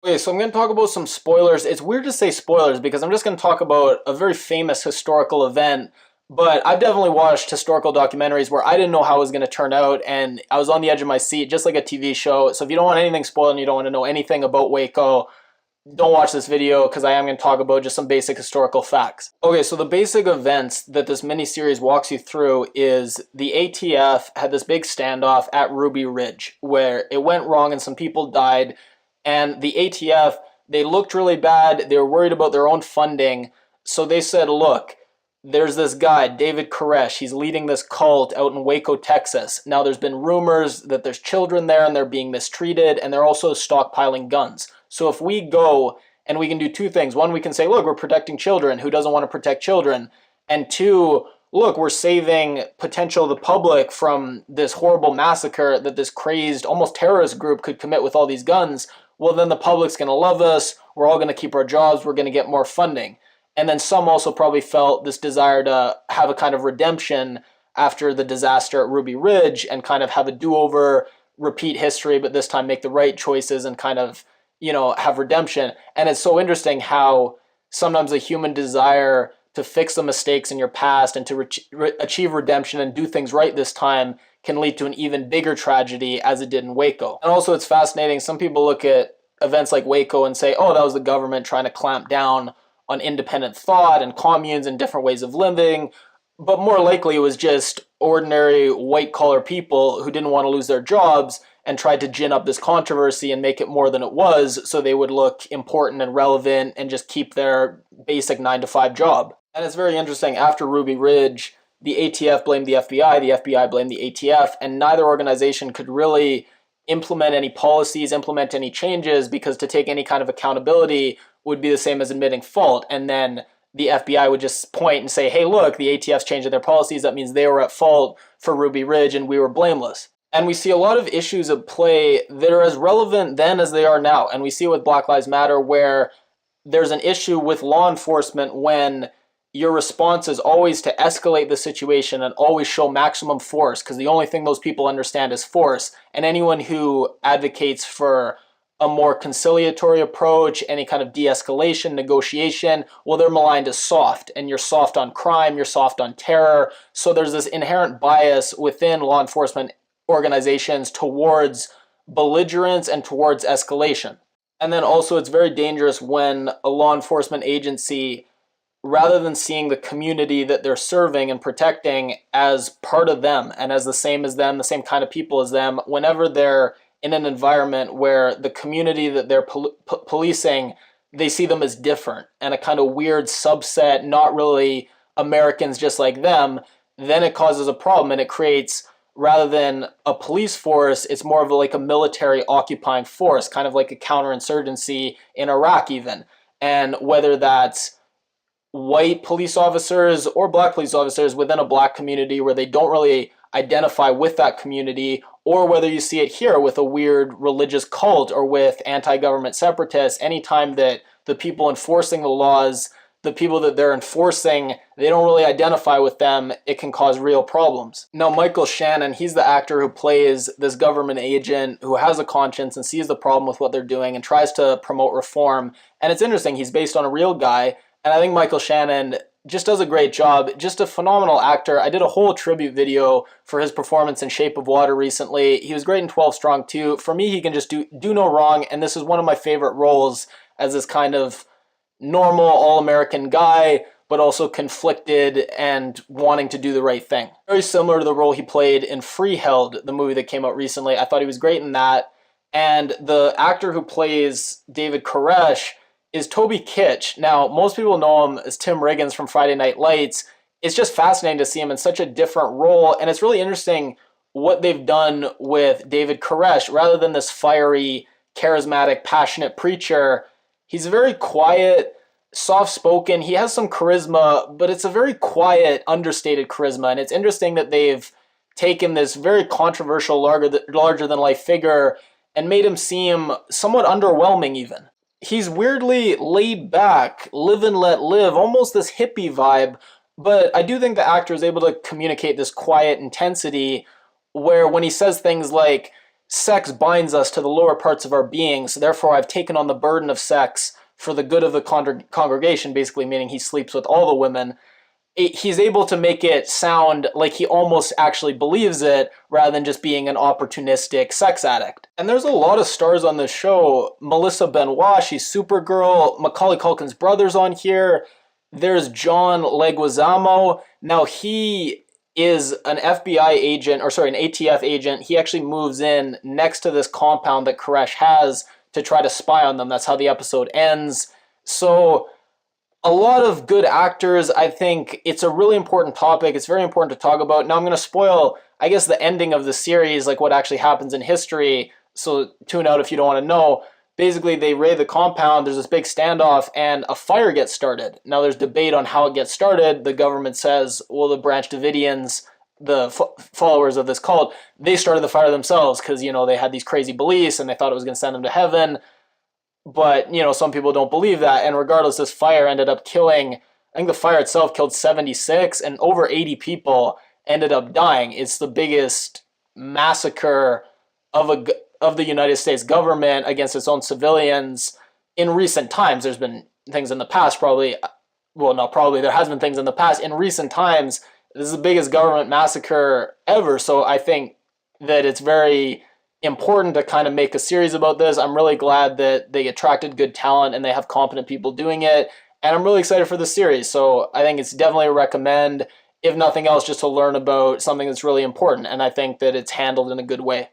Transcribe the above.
Okay, so I'm going to talk about some spoilers. It's weird to say spoilers because I'm just going to talk about a very famous historical event, but I've definitely watched historical documentaries where I didn't know how it was going to turn out, and I was on the edge of my seat, just like a TV show. So if you don't want anything spoiled and you don't want to know anything about Waco, don't watch this video because I am going to talk about just some basic historical facts. Okay, so the basic events that this mini-series walks you through is the ATF had this big standoff at Ruby Ridge where it went wrong and some people died, and the ATF, they looked really bad, they were worried about their own funding, so they said, look, there's this guy, David Koresh, he's leading this cult out in Waco, Texas. Now there's been rumors that there's children there and they're being mistreated, and they're also stockpiling guns. So if we go and we can do two things. One, we can say, look, we're protecting children. Who doesn't want to protect children? And two, look, we're saving potential the public from this horrible massacre that this crazed, almost terrorist group could commit with all these guns. Well, then the public's going to love us. We're all going to keep our jobs. We're going to get more funding. And then some also probably felt this desire to have a kind of redemption after the disaster at Ruby Ridge and kind of have a do-over, repeat history, but this time make the right choices and kind of, have redemption. And it's so interesting how sometimes a human desire to fix the mistakes in your past and to achieve redemption and do things right this time can lead to an even bigger tragedy as it did in Waco. And also it's fascinating, some people look at events like Waco and say, oh, that was the government trying to clamp down on independent thought and communes and different ways of living, but more likely it was just ordinary white-collar people who didn't want to lose their jobs and tried to gin up this controversy and make it more than it was so they would look important and relevant and just keep their basic 9-to-5 job. And it's very interesting, after Ruby Ridge, the ATF blamed the FBI blamed the ATF, and neither organization could really implement any policies, implement any changes, because to take any kind of accountability would be the same as admitting fault. And then the FBI would just point and say, hey, look, the ATF's changed their policies. That means they were at fault for Ruby Ridge and we were blameless. And we see a lot of issues at play that are as relevant then as they are now. And we see it with Black Lives Matter, where there's an issue with law enforcement when your response is always to escalate the situation and always show maximum force, because the only thing those people understand is force. And anyone who advocates for a more conciliatory approach, any kind of de-escalation, negotiation, well, they're maligned as soft, and you're soft on crime, you're soft on terror. So there's this inherent bias within law enforcement organizations towards belligerence and towards escalation. And then also it's very dangerous when a law enforcement agency, rather than seeing the community that they're serving and protecting as part of them and as the same as them, the same kind of people as them, whenever they're in an environment where the community that they're policing, they see them as different and a kind of weird subset, not really Americans just like them, then it causes a problem, and it creates, rather than a police force, it's more of like a military occupying force, kind of like a counterinsurgency in Iraq even. And whether that's white police officers or black police officers within a black community where they don't really identify with that community, or whether you see it here with a weird religious cult or with anti-government separatists, anytime that the people enforcing the laws, the people that they're enforcing, they don't really identify with them, it can cause real problems. Now, Michael Shannon, he's the actor who plays this government agent who has a conscience and sees the problem with what they're doing and tries to promote reform. And it's interesting, he's based on a real guy, and I think Michael Shannon just does a great job, just a phenomenal actor. I did a whole tribute video for his performance in Shape of Water recently. He was great in 12 Strong too. For me, he can just do no wrong, and this is one of my favorite roles as this kind of normal, all-American guy, but also conflicted and wanting to do the right thing. Very similar to the role he played in Freeheld, the movie that came out recently. I thought he was great in that. And the actor who plays David Koresh is Toby Kitsch. Now, most people know him as Tim Riggins from Friday Night Lights. It's just fascinating to see him in such a different role, and it's really interesting what they've done with David Koresh. Rather than this fiery, charismatic, passionate preacher, he's very quiet, soft-spoken. He has some charisma, but it's a very quiet, understated charisma, and it's interesting that they've taken this very controversial, larger-than-life figure and made him seem somewhat underwhelming even. He's weirdly laid back, live and let live, almost this hippie vibe, but I do think the actor is able to communicate this quiet intensity where when he says things like, sex binds us to the lower parts of our being, so therefore I've taken on the burden of sex for the good of the congregation, basically meaning he sleeps with all the women. He's able to make it sound like he almost actually believes it rather than just being an opportunistic sex addict. And there's a lot of stars on this show. Melissa Benoit, she's Supergirl. Macaulay Culkin's brother's on here. There's John Leguizamo. Now he is an FBI agent, or sorry, an ATF agent. He actually moves in next to this compound that Koresh has to try to spy on them. That's how the episode ends. So a lot of good actors. I think it's a really important topic. It's very important to talk about. Now I'm going to spoil, I guess, the ending of the series, like what actually happens in history. So tune out if you don't want to know. Basically, they raid the compound, there's this big standoff, and a fire gets started. Now there's debate on how it gets started. The government says, well, the Branch Davidians, the followers of this cult, they started the fire themselves because, they had these crazy beliefs and they thought it was going to send them to heaven. But, some people don't believe that. And regardless, this fire ended up killing, I think the fire itself killed 76 and over 80 people ended up dying. It's the biggest massacre of the United States government against its own civilians in recent times. There's been things in the past there has been things in the past. In recent times, this is the biggest government massacre ever. So I think that it's very important to kind of make a series about this. I'm really glad that they attracted good talent and they have competent people doing it. And I'm really excited for the series. So I think it's definitely a recommend, if nothing else, just to learn about something that's really important. And I think that it's handled in a good way.